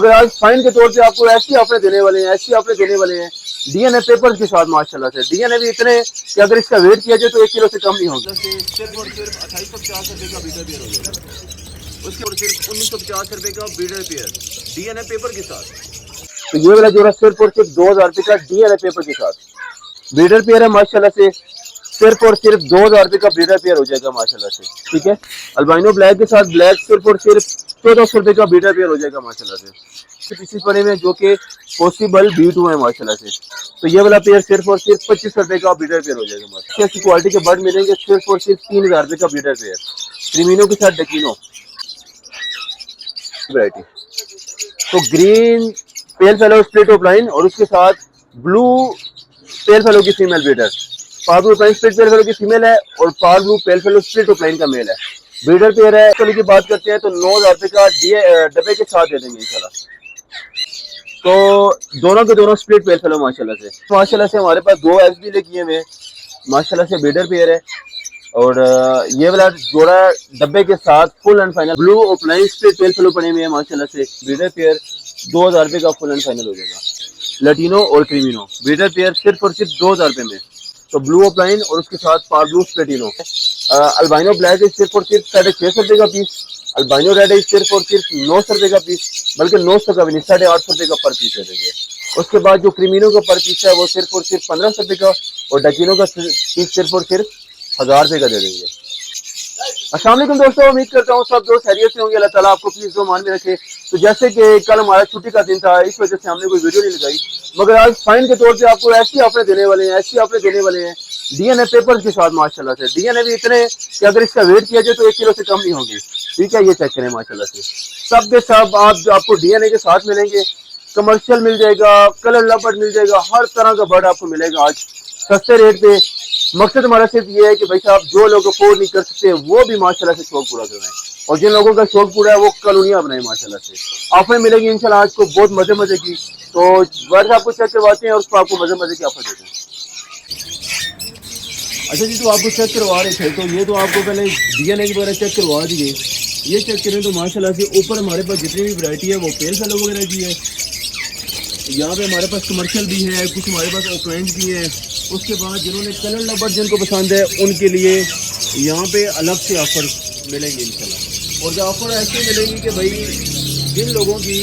अगर आज फाइन के तौर पे आपको ऐसी ऑफर देने वाले हैं, ऐसी ऑफर देने वाले हैं डीएनए पेपर्स के साथ माशाल्लाह से। डीएनए भी इतने कि अगर इसका वेट किया जाए तो 1 किलो से कम नहीं होगा। सिर्फ और सिर्फ 2850 रुपए का बीटर पेयर हो जाएगा, उसके और सिर्फ 1950 रुपए का बीटर पेयर डीएनए पेपर के साथ। तो ये वाला जो है सिर्फ और सिर्फ 2000 रुपए का डीएनए पेपर के साथ बीटर पेयर है माशाल्लाह से। सिर्फ और सिर्फ 2000 रुपए का ब्रीडर पेयर हो जाएगा माशाल्लाह से। ठीक है, अल्बाइनो ब्लैक के साथ ब्लैक सिर्फ और सिर्फ 1400 रुपए का ब्रीडर पेयर हो जाएगा माशाल्लाह से। पीसेस पड़े हुए जो कि पॉसिबल B2 है माशाल्लाह से। तो ये वाला पेयर सिर्फ और सिर्फ 2500 रुपए का ब्रीडर पेयर हो जाएगा माशाल्लाह। अच्छी क्वालिटी के बर्ड मिलेंगे सिर्फ और सिर्फ 3000 रुपए का ब्रीडर पेयर क्रीमिनो के साथ डकीनो वैरायटी। तो green pale fallow split opaline और उसके साथ ब्लू पेल फेलो की female breeder. Par blue split pale fallow की फीमेल है और par blue pale fallow split opaline का मेल है। ब्रीडर पेयर है। चलो की बात करते हैं तो 9000 रुपए का डब्बे के साथ दे देंगे इंशाल्लाह। तो दोनों के दोनों स्प्लिट पेल फेलो माशाल्लाह से। माशाल्लाह से हमारे पास 2 एग्स भी लेके हुए माशाल्लाह से ब्रीडर पेयर है। और ये वाला जोड़ा डब्बे के साथ full and final blue offline split pale fellow पड़े हुए हैं माशाल्लाह से। ब्रीडर पेयर 2000 रुपए का फुल एंड फाइनल हो जाएगा। लटीनो और क्रीमिनो ब्रीडर पेयर सिर्फ और सिर्फ 2000 रुपए में। तो ब्लू ऑफलाइन और उसके साथ पार ब्लू स्प्लिटिनो। अल्बाइनो ब्लैक सिर्फ और सिर्फ 650 रुपए का पीस। अल्बाइनो रेड सिर्फ और सिर्फ 900 रुपए का पीस, बल्कि 900 का भी नहीं 850 रुपए का पर पीस देंगे। उसके बाद जो क्रीमिनो का पर पीस है वो सिर्फ और सिर्फ 1500 रुपए का और डकीनो का पीस सिर्फ और सिर्फ 1000 रुपए का दे देंगे। अस्सलाम वालेकुम दोस्तों, उम्मीद करता हूँ सब दोस्त खैरियत से होंगे। अल्लाह ताला आपको प्लीज दो मान में रखे। तो जैसे कि कल हमारा छुट्टी का दिन था, इस वजह से हमने कोई वीडियो नहीं लगाई, मगर आज फाइन के तौर पे आपको ऐसी ऑफर देने वाले हैं, ऐसी ऑफर देने वाले हैं डीएनए पेपर के साथ माशाल्लाह से। डीएनए भी इतने कि अगर इसका वेट किया जाए तो 1 किलो से कम नहीं होगी। ठीक है, ये चेक करें माशाल्लाह से। सब के सब आपको डीएनए के साथ मिलेंगे। कमर्शियल मिल जाएगा, कलर लबर्ड मिल जाएगा, हर तरह का बर्ड आपको मिलेगा आज सस्ते रेट पे। मकसद हमारा सिर्फ ये है कि भाई साहब जो लोग अफोर्ड नहीं कर सकते वो भी माशाल्लाह से शौक पूरा करवाएं, और जिन लोगों का शौक पूरा है वो कॉलोनियां बनाए माशाल्लाह से। ऑफर मिलेगी इंशाल्लाह आज को बहुत मजे मजे की। तो बर्ड आपको चेक करवाते हैं और उसको आपको मजे मजे की ऑफर देते हैं। अच्छा जी, तो आपको चेक करवा रहे थे, तो ये तो आपको पहले डीएनए की वगैरह चेक करवा दिए। ये चेक करें तो माशाल्लाह से ऊपर हमारे पास जितनी भी वैरायटी है वो पेल फेलो वगैरह की है। यहाँ पे हमारे पास कमर्शियल भी है, कुछ हमारे पास ऑफलाइन भी है। उसके बाद जिन्होंने कलर लबर्ड जिनको पसंद है उनके लिए यहाँ पे अलग से ऑफर मिलेंगे इंशाल्लाह। और जो ऑफर ऐसे मिलेंगी कि भाई जिन लोगों की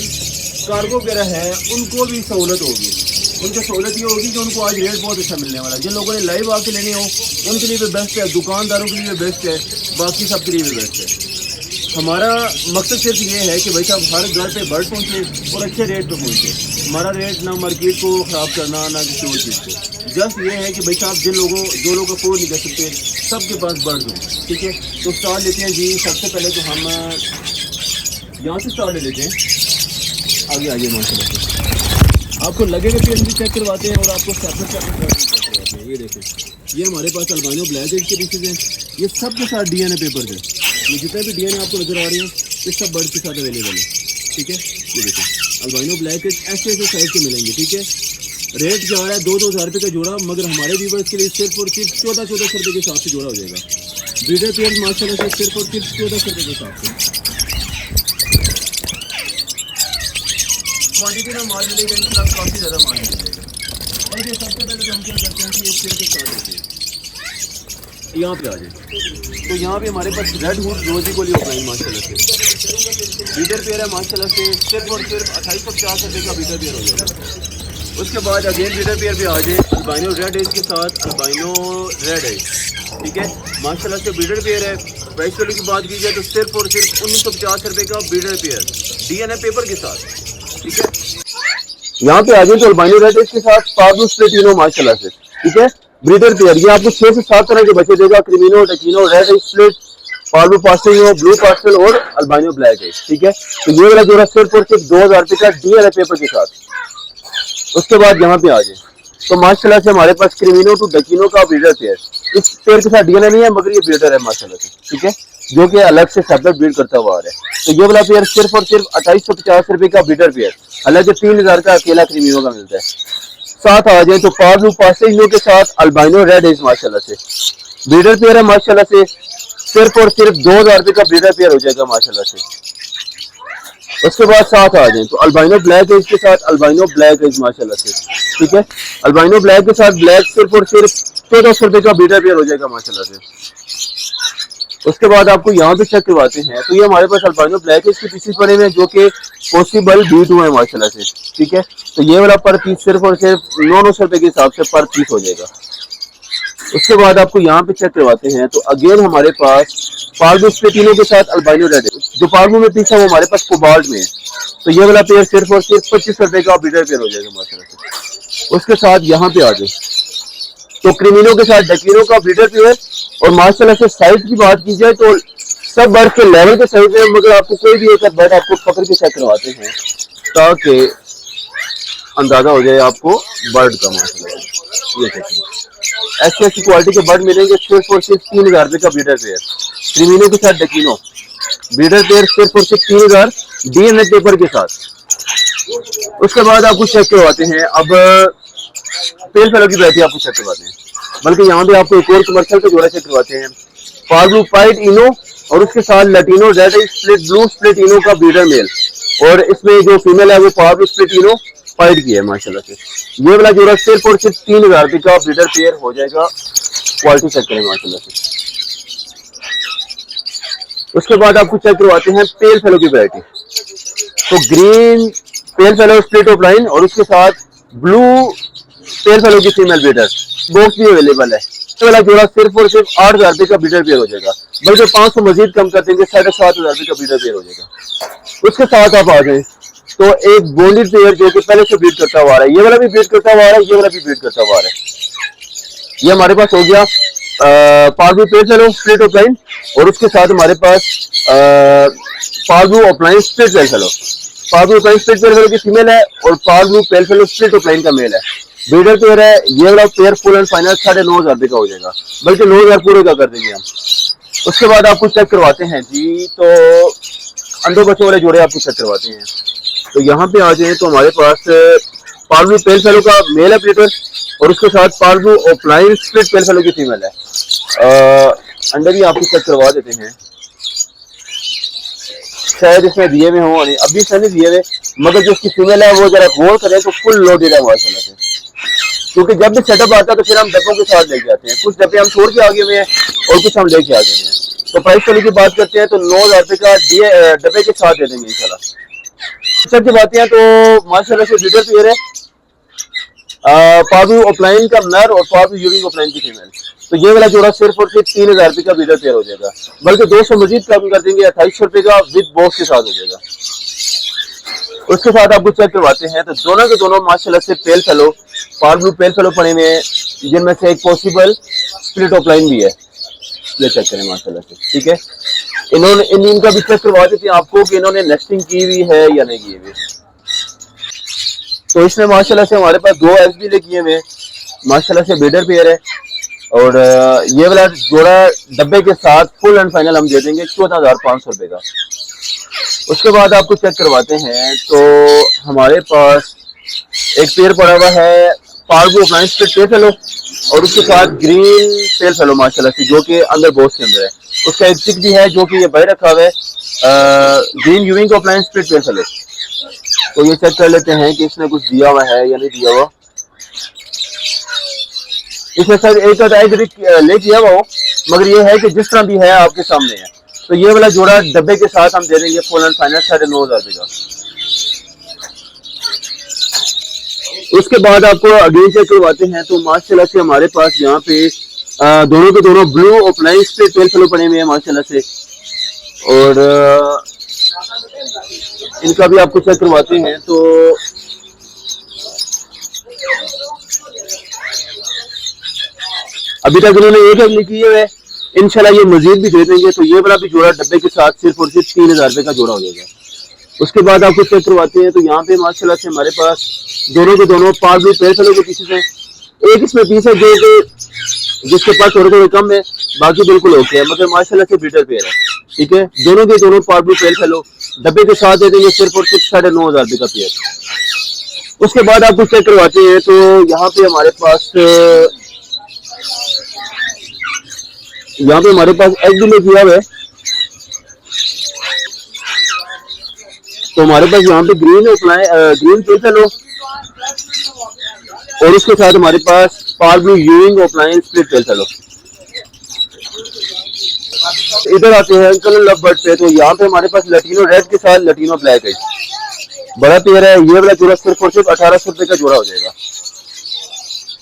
कार्गो वगैरह है उनको भी सहूलत होगी। उनकी सहूलत ये होगी कि उनको आज रेट बहुत अच्छा मिलने वाला है। जिन लोगों ने लाइव आके लेने हो उनके लिए भी बेस्ट है, दुकानदारों के लिए भी बेस्ट है, बाकी सबके लिए भी बेस्ट है। हमारा मकसद सिर्फ ये है कि भाई साहब हर घर पे बर्ड पहुँचे और अच्छे रेट पे पहुँचे। हमारा रेट ना मार्केट को ख़राब करना ना किसी और चीज़ को। जस्ट ये है कि भाई साहब जो लोग अफोर्ड नहीं कर सकते सबके पास बर्ड हो। ठीक है, तो स्टार्ट लेते हैं जी। सबसे पहले तो हम यहाँ से स्टार्ट ले लेते हैं। आगे आइए माशाल्लाह से। आपको लगेगा कि हम भी चेक करवाते हैं और आपको सेपरेट चेक करवाते हैं। ये देखें, ये हमारे पास अल्बाइनो ब्लैक एज के पीसेज हैं। ये सब के साथ डीएनए पेपर है। ये जितने भी डीएनए आपको नजर आ रहे हैं ये सब बर्ड के साथ अवेलेबल है। ठीक है, ये देखें अल्बाइनो ब्लैक एज ऐसे साइज के मिलेंगे। ठीक है, रेट जा रहा है 2-2 हज़ार रुपये का जोड़ा, मगर हमारे व्यूवर्स के लिए सिर्फ और सिर्फ 1400 रुपये के हिसाब से जोड़ा हो जाएगा। ब्रीडर पेयर माशाल्लाह से सिर्फ और सिर्फ 1400 रुपये के हिसाब से क्वान्टिटी में माल मिलेगा इंशाल्लाह, काफ़ी ज़्यादा माल मिलेगा। और ये सबसे पहले तो हम क्या करते हैं कि एक पेयर के साथ होते हैं। यहाँ पे आ जाए तो यहाँ पे हमारे पास रेड हुड रोजी कोली ऑफलाइन माशाल्लाह से ब्रीडर पेयर है माशाल्लाह से। सिर्फ और सिर्फ 2850 रुपये का ब्रीडर पेयर हो जाएगा। उसके बाद अगेन ब्रीडर पेयर पे आ जाए अल्बाइनो रेड एज के साथ अल्बाइनो रेड एज। ठीक है, माशाल्लाह से ब्रीडर पेयर है। प्राइस वैल्यू की बात की जाए तो सिर्फ और सिर्फ 1950 रुपये का ब्रीडर पेयर डीएनए पेपर के साथ। ठीक है, यहाँ पे आ जाए तो अल्बाइनो रेड एज के साथ पाब्लो स्प्लिटिनो माशाल्लाह से। ठीक है, ब्रीडर पेयर ये आपको 6 से 7 तरह के बच्चे देगा। क्रीमिनो, डकीनो, रेड एज स्प्लिट, पाब्लो पास्टेलो, ब्लू पास्टेल और अल्बाइनो ब्लैक एज। ठीक है, तो ये वाला जोड़ा सिर्फ और सिर्फ 2000 रुपये का डीएनए पेपर के साथ। उसके बाद यहाँ पे आ जाए तो माशाल्लाह से हमारे पास क्रीमिनो टू डकीनो का ब्रीडर पेयर। इस पेयर के साथ डीएनए नहीं है मगर ये ब्रीडर है माशाल्लाह से। ठीक है, जो कि अलग से सेपरेट ब्रीड करता हुआ आ रहा है। तो ये वाला पेयर सिर्फ और सिर्फ 2850 रुपये का ब्रीडर पेयर, हालांकि 3000 का अकेला क्रीमिनो का मिलता है। साथ आ जाए तो पाब्लो पास्टेलो के साथ अल्बाइनो रेड एज माशाल्लाह से ब्रीडर पेयर है माशाल्लाह से। सिर्फ और सिर्फ 2000 रुपये का ब्रीडर पेयर हो जाएगा माशाल्लाह से। उसके बाद साथ आ जाए तो अल्बाइनो ब्लैक है, इसके साथ अल्बाइनो ब्लैक है माशाल्लाह से, ठीक है। अल्बाइनो ब्लैक के साथ ब्लैक सिर्फ और सिर्फ 1400 रुपए का बीटा पेयर हो जाएगा माशाल्लाह से। उसके बाद आपको यहाँ पे चेक करवाते हैं तो ये हमारे पास अल्बाइनो ब्लैक है, इसके पीसेस पड़े हुए हैं जो कि पॉसिबल बीट हुए हैं माशाल्लाह से, ठीक है। तो ये वाला पर पीस सिर्फ और सिर्फ 900 रुपए के हिसाब से पर पीस हो जाएगा। उसके बाद आपको यहाँ पे चेक करवाते हैं तो अगेन हमारे पास पार्बू स्पेटिनो के साथ अल्बाइनो रेड है। जो पार्बू में पीस है वो हमारे पास कोबाल्ट में है, तो ये वाला पेयर सिर्फ और सिर्फ 25 रुपए का बीटर पेयर हो जाएगा माशाल्लाह से। उसके साथ यहाँ पे आ जाए तो क्रिमिनो के साथ डकीनो का बीटर पेयर, और माशाल्लाह से साइज की बात की जाए तो सब बर्ड के लेवल के साइज है, मगर आपको कोई भी एक बर्ड आपको पकड़ के चेक करवाते हैं ताकि अंदाजा हो जाए आपको बर्ड का माशाल्लाह। ये ऐसी ऐसी क्वालिटी के बर्ड मिलेंगे सिर्फ और सिर्फ 3000 रुपए का बीडर पेयर। क्रिमिनो के साथ डकीनो बीडर पेयर सिर्फ और सिर्फ 3000 डीएनए पेपर के साथ। उसके बाद आपको चेक करवाते हैं अब पेल फेलो की वैरायटी आपको चेक करवाते हैं, बल्कि यहाँ पे आपको एक और कमर्शियल का जोड़ा चेक करवाते हैं। पार्बू पाइट इनो और उसके साथ Latino red split blue split इनो का बीडर मेल, और इसमें जो फीमेल है वो पार्बू स्प्लिट इनो फाइट की है माशाल्लाह से। ये वाला जोड़ा सिर्फ और सिर्फ 3000 रुपए का बीडर पेयर हो जाएगा। क्वालिटी चेक करें माशाल्लाह से। उसके बाद आपको चेक करवाते हैं पेल फेलो की वैरायटी। तो green pale fallow split opaline और उसके साथ ब्लू पेल फेलो की फीमेल बीडर बॉक्स भी अवेलेबल है। ये वाला जोड़ा सिर्फ और सिर्फ 8000 रुपए का बीडर पेयर हो जाएगा, बल्कि 500 मजीद कम कर देंगे, 7500 रुपए का बीडर पेयर हो जाएगा। उसके साथ आप आ जाए तो एक बोंडेड पेयर जो कि पहले से ब्रीड करता हुआ आ रहा है, ये वाला भी ब्रीड करता हुआ आ रहा है, ये वाला भी ब्रीड करता हुआ आ रहा है। ये हमारे पास हो गया parblue pale fallow split opaline, और उसके साथ हमारे पास parblue opaline split pale fallow. Parblue opaline split pale fallow की फीमेल है और parblue pale fallow split opaline का मेल है। ब्रीडर पेयर है, ये वाला पेयर फुल एंड फाइनल 9500 रुपए का हो जाएगा, बल्कि 9000 पूरे का कर देंगे हम। उसके बाद आपको चेक करवाते हैं जी, तो अंडों बच्चों वाले जोड़े आपको चेक करवाते हैं। तो यहाँ पे आ जाए तो हमारे पास पार्बू पेल फेलो का मेल है ब्रीडर, और उसके साथ पार्बू ऑफलाइन स्प्लिट पेल फेलो की फीमेल है। अंडे भी आपको चेक करवा देते हैं, शायद इसमें दिए हुए हों, अभी इसमें नहीं दिए हुए, मगर जो इसकी फीमेल है वो जरा गौर करें तो फुल लोडेड है माशाल्लाह से। क्योंकि जब भी सेटअप आता है तो फिर हम डब्बों के साथ लेके आते हैं, कुछ डब्बे हम छोड़ के आगे हुए हैं और कुछ हम लेके आ गए हैं। तो प्राइस वाली की बात करते हैं तो 9000 रुपए का डब्बे के साथ दे देंगे इंशाल्लाह। सब की बातें हैं तो माशाल्लाह से ब्रीडर पेयर है, पार्बू ऑफलाइन का नर और पार्बू यूविंग ऑफलाइन की फीमेल। तो ये वाला जोड़ा सिर्फ और सिर्फ 3000 रुपए का ब्रीडर पेयर हो जाएगा, बल्कि 200 मजीद कम कर देंगे, 2800 रुपए का विद बॉक्स के साथ हो जाएगा। उसके साथ आपको चेक करवाते हैं तो दोनों के दोनों माशाल्लाह से पेल फेलो पार्बू पेल फेलो पड़े हुए हैं, जिनमें से एक पॉसिबल स्प्लिट ऑफलाइन भी है। ये चेक करें माशाल्लाह से, ठीक है। इन्होंने इनका भी चेक करवा देते हैं आपको कि इन्होंने नेस्टिंग की हुई है या नहीं की हुई। तो इसमें माशाल्लाह से हमारे पास 2 एग्स भी लगी हुए हैं, माशाल्लाह से ब्रीडर पेयर है, और ये वाला जोड़ा डब्बे के साथ फुल एंड फाइनल हम दे देंगे 14500 रुपए का। उसके बाद आपको चेक करवाते हैं तो हमारे पास एक पेयर पड़ा हुआ है पार्बू ऑफलाइन स्प्लिट पेल फेलो, और उसके साथ ग्रीन पेल फेलो माशाल्लाह से, जो कि अंदर बॉक्स के अंदर है। उसका एक चिक भी है जो कि ये बाहर रखा हुआ है, green यूविंग offline split pale fellow. तो ये चेक कर लेते हैं कि इसने कुछ दिया हुआ है या नहीं दिया हुआ। इसमें सर एक एग ले किया हुआ हो, मगर ये है कि जिस तरह भी है आपके सामने है। तो ये वाला जोड़ा डब्बे के साथ हम दे देंगे फुल एंड फाइनल 9500 रुपए का। उसके बाद आपको अगेन चेक करवाते हैं तो माशाल्लाह से हमारे पास यहाँ पे दोनों के दोनों blue offline split pale fellow पड़े हुए हैं माशाल्लाह से, और इनका भी आपको चेक करवाते हैं तो अभी तक इन्होंने एक एग लिखी है, इंशाल्लाह ये मजीद भी दे देंगे। तो ये वाला भी जोड़ा डब्बे के साथ सिर्फ और सिर्फ 3000 रुपए का जोड़ा हो जाएगा। उसके बाद आपको चेक करवाते हैं तो यहाँ पे माशाल्लाह से हमारे पास दोनों के दोनों पार्बू पेल फेलो के पीसेस हैं। एक इसमें पीस है जो कि जिसके पास थोड़े कम है, बाकी बिल्कुल ओके है, मगर माशाल्लाह से ब्रीडर पेयर है, ठीक है। दोनों के दोनों पार्बू पेल फेलो डब्बे के साथ दे देंगे सिर्फ और सिर्फ 9500 रुपए का पेयर। उसके बाद आपको चेक करवाते हैं तो यहाँ पे हमारे पास एग भी किया हुआ है। तो हमारे पास यहाँ पे ग्रीन ग्रीन पेल फेलो और उसके साथ हमारे पास पार ब्लू यूइंग ओपलाइन स्प्लिट पेल फेलो। इधर आते हैं कलर लव बर्ड पे, तो यहाँ पे हमारे पास लटीनो रेड के साथ लटीनो ब्लैक है, बड़ा पेयर है। ये वाला जोड़ा सिर्फ और सिर्फ 1800 रुपए का जोड़ा हो जाएगा।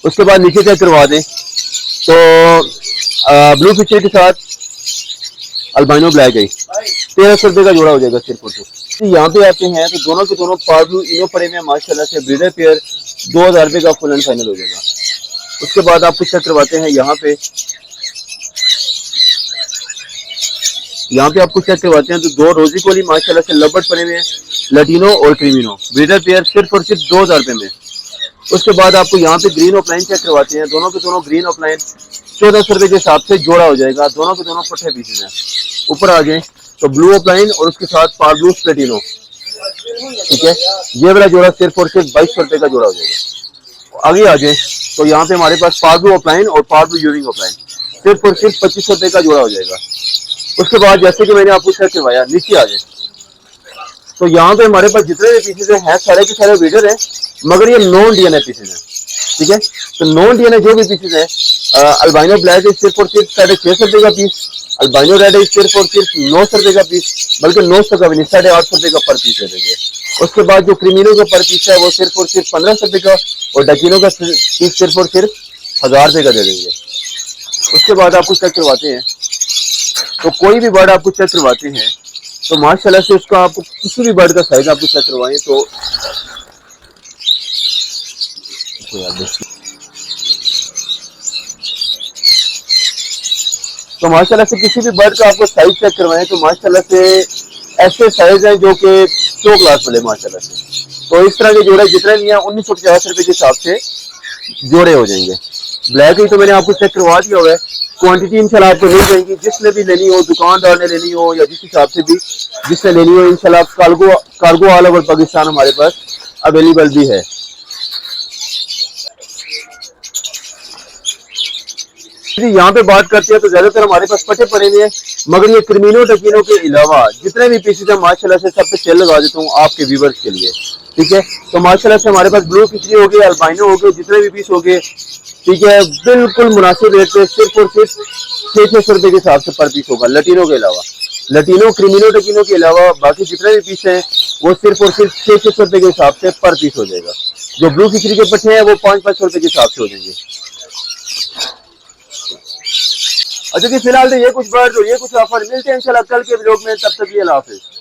उसके बाद नीचे चेक करवा दें तो ब्लू फिशर के साथ अल्बाइनो ब्लैक है, 1300 रुपए का जोड़ा हो जाएगा सिर्फ और सिर्फ। यहाँ पे आते हैं तो दोनों के दोनों पार ब्लू इनो पड़े में माशाल्लाह से ब्रीडर पेयर 2000 रुपए का फुल एंड फाइनल हो जाएगा। उसके बाद आपको चेक करवाते हैं यहाँ पे आपको चेक करवाते हैं तो दो रोजी कोली माशाल्लाह से लबर्ड पड़े में लटीनो और क्रीमिनो ब्रीडर पेयर सिर्फ और सिर्फ 2000 रुपए में। उसके बाद आपको यहाँ पे ग्रीन ऑफलाइन चेक करवाते हैं, दोनों के दोनों ग्रीन ऑफलाइन 1400 रुपए के हिसाब से जोड़ा हो जाएगा। दोनों के दोनों पट्टे पीसेज हैं। ऊपर आ जाए तो ब्लू ऑफलाइन और उसके साथ पार ब्लू स्प्लेटिनो, ठीक है, ये वाला जोड़ा सिर्फ और सिर्फ 2200 रुपए का जोड़ा हो जाएगा। आगे आ जाए तो यहाँ पे हमारे पास पार ब्लू ऑफलाइन और पार ब्लू यूरिंग ऑफलाइन सिर्फ और सिर्फ 2500 रुपए का जोड़ा हो जाएगा। उसके बाद जैसे कि मैंने आपको चेक करवाया, नीचे आ जाए तो यहाँ पे हमारे पास जितने भी पीसेज हैं सारे के सारे ब्रीडर हैं, मगर ये नॉन डीएनए पीसेज हैं, ठीक है। तो नॉन डीएनए जो भी पीसेज हैं, अल्बाइनो ब्लैक है सिर्फ और सिर्फ 650 रुपए का पीस, अल्बाइनो रेड है सिर्फ और सिर्फ 900 रुपए का पीस, बल्कि 900 का भी नहीं 850 रुपए का पर पीस दे देंगे। उसके बाद जो क्रिमिनो का पर पीस है वो सिर्फ और सिर्फ 1500 रुपए का और डकीनो का पीस सिर्फ और सिर्फ 1000 रुपए का दे देंगे। उसके बाद आपको चेक करवाते हैं तो कोई भी बर्ड आपको चेक करवाते हैं तो माशाल्लाह से उसका आपको किसी भी बर्ड का साइज आपको चेक करवाएं तो माशाल्लाह से किसी भी बर्ड का आपको साइज चेक करवाएं तो माशाल्लाह से ऐसे साइज हैं जो कि 100 क्लास वाले माशाल्लाह से। तो इस तरह के जोड़े जितने भी हैं 1950 रुपए के हिसाब से जोड़े हो जाएंगे। ब्लैक ही तो मैंने आपको चेक करवा दिया हुआ है, क्वांटिटी इंशाल्लाह आपको मिल जाएगी। जिसने भी लेनी हो, दुकानदार ने लेनी हो या जिस हिसाब से भी जिसने लेनी हो, इंशाल्लाह कार्गो ऑल ओवर पाकिस्तान हमारे पास अवेलेबल भी है। यहाँ पे बात करते हैं तो ज्यादातर हमारे पास पट्टे पड़े हुए हैं, मगर ये क्रिमिनो टकीनो के अलावा जितने भी पीसेज है माशाल्लाह से सब पे सेल लगा देता हूँ आपके व्यूवर्स के लिए, ठीक है। तो माशाल्लाह से हमारे पास ब्लू फिशरी हो गई, अल्बाइनो हो गए, जितने भी पीस हो गए, ठीक है, बिल्कुल मुनासिब रेट पे सिर्फ और सिर्फ 600 रुपए के हिसाब से पर पीस होगा। लटीनो के अलावा, लटीनो क्रिमिनो टकीनो के अलावा बाकी जितने भी पीस हैं वो सिर्फ और सिर्फ 600 रुपए के हिसाब से पर पीस हो जाएगा। जो ब्लू फिशरी के पट्टे हैं वो 500 रुपए के हिसाब से हो जाएंगे। अच्छा जी, फिलहाल तो ये कुछ बर्ड और ये कुछ ऑफर मिलते हैं इंशाल्लाह कल के व्लॉग में। तब तक ये अल्लाह हाफिज़।